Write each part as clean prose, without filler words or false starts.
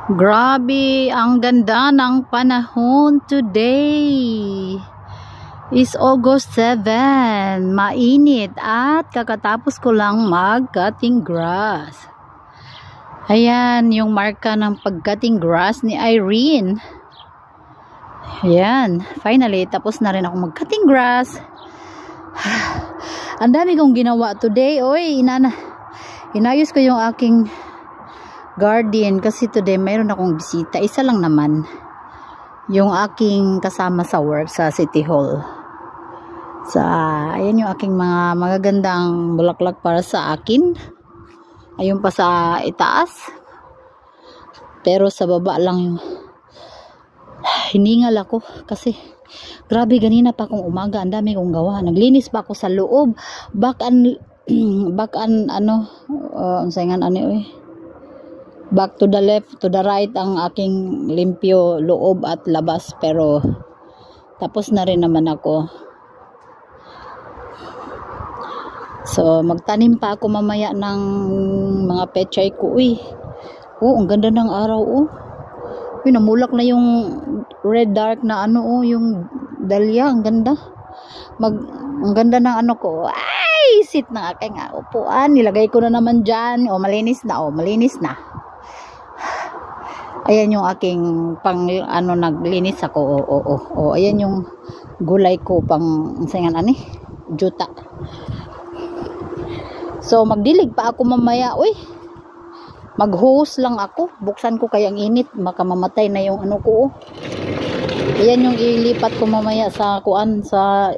Grabe, ang ganda ng panahon today. Is August 7. Mainit at kakatapos ko lang mag-cutting grass. Ayan, yung marka ng pag-cutting grass ni Irene. Ayan, finally, tapos na rin ako mag-cutting grass. Ang dami kong ginawa today. Oy, inayos ko yung aking garden kasi today mayroon akong bisita. Isa lang naman. Yung aking kasama sa work sa City Hall. Ayan yung aking mga magagandang bulaklak para sa akin. Ayun pa sa itaas. Pero sa baba lang yung hiningal ako kasi grabe, ganina pa akong umaga, ang dami kong gawa. Naglinis pa ako sa loob. Back to the left, to the right ang aking limpyo loob at labas, pero tapos na rin naman ako. So magtanim pa ako mamaya ng mga pechay ko. Ang ganda ng araw. Namulak na yung red dark na yung dahlia. Ang ganda. Ang ganda ng ko. Ay, sit na aking upuan. Nilagay ko na naman dyan. Malinis na. Ayan yung aking naglinis ako. Ayan yung gulay ko pang juta. So magdilig pa ako mamaya. Mag-hose lang ako. Buksan ko kaya ang init. Baka mamatay na yung ko. Ayan yung ilipat ko mamaya sa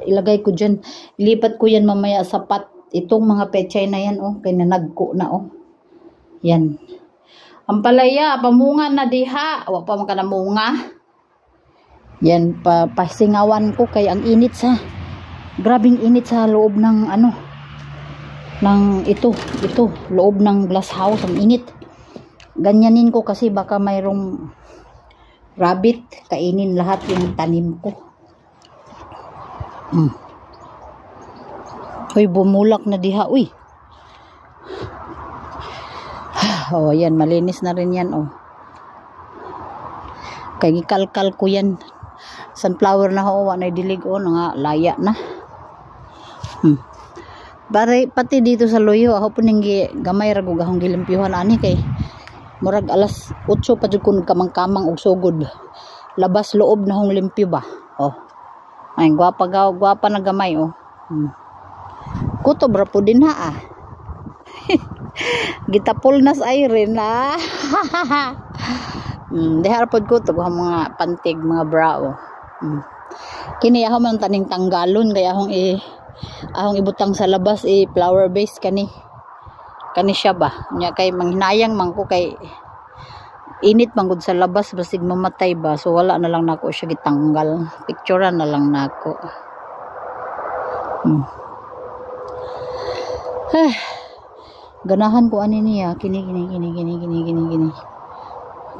ilagay ko dyan. Ilipat ko yan mamaya sa pot. Itong mga pechay na yan. Kaya nanagko na. Yan. Ang palaya, pamunga na diha. Wala pa maka namunga. Yan, pasingawan ko kaya ang init grabing init sa loob ng loob ng glass house. Ang init. Ganyanin ko kasi baka mayroong rabbit kainin lahat yung tanim ko. Bumulak na diha. Yan, malinis na rin yan. Kaya gikalkal ko yan. Sunflower na na dilig. Nga laya na. Pati dito sa loyo ako po nang gamay ragog akong gilimpyuhan kay murag alas 8 pa jud ko kamang-kamang og sugod. Labas loob na hong limpyo ba. Ay gwapa na gamay. Kuto bra po din gitapol nas Irene dihar pod ko to mga pantig mga bra. Kini ako man taning tanggalon kaya ahong ibutang sa labas flower base kani siya ba nya kay manghinayang man ko kay init man gud sa labas basig mamatay ba, so wala na lang nako siya gitanggal, picturean na lang nako. Ganahan ko niya kini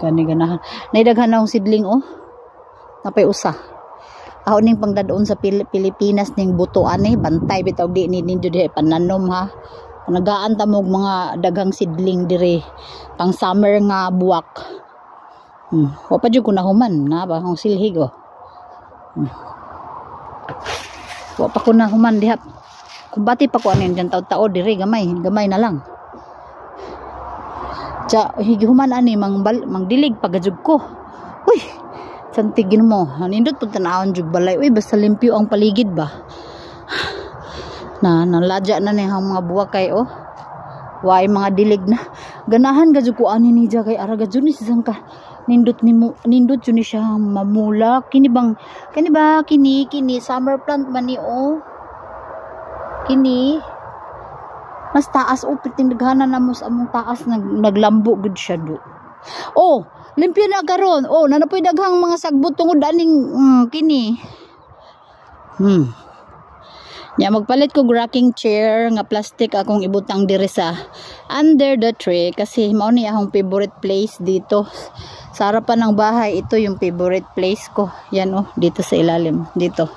ganahan naidaghan na akong sidling napay usa. Ako ning pangdadoon sa Pilipinas ning buto bantay bitaw di ninyo dihe pananom nagaan ta mo mga daghang sidling dire pang summer nga buwak. Wa pa jud ko nahuman na ba ang silhig wa pa ko nahuman diha kumbati pa ko dyan taw-tao dire gamay na lang. Higihuman mangdilig pagajug ko. Santigin mo, nindot po tanawon jug balay. Basta limpyo ang paligid ba. Naladya na ang mga buwak kay Way mga dilig na. Ganahan ga jud ko ni ja kay araga jud ni sisang ka. Nindot jud ni siya mamula. Kini ba kini summer plant man ni Kini mas taas pitindighanan na mo sa among taas naglambo gud siya do. Limpyo na karon. Nanapoy daghang mga sagbot tungod aning kini. Nya magpalit ko rocking chair nga plastic akong ibutang diri sa under the tree kasi mao ni akong favorite place dito. Sa harapan ng bahay, ito yung favorite place ko. Yan dito sa ilalim, dito.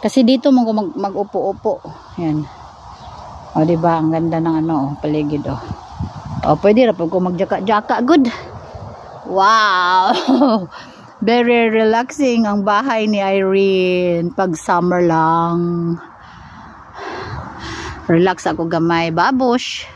Kasi dito mag-upo-upo. Yan. Diba ang ganda ng paligid pwede ra pag ko magjaka-jaka good. Wow! Very relaxing ang bahay ni Irene pag summer lang. Relax ako gamay, babush.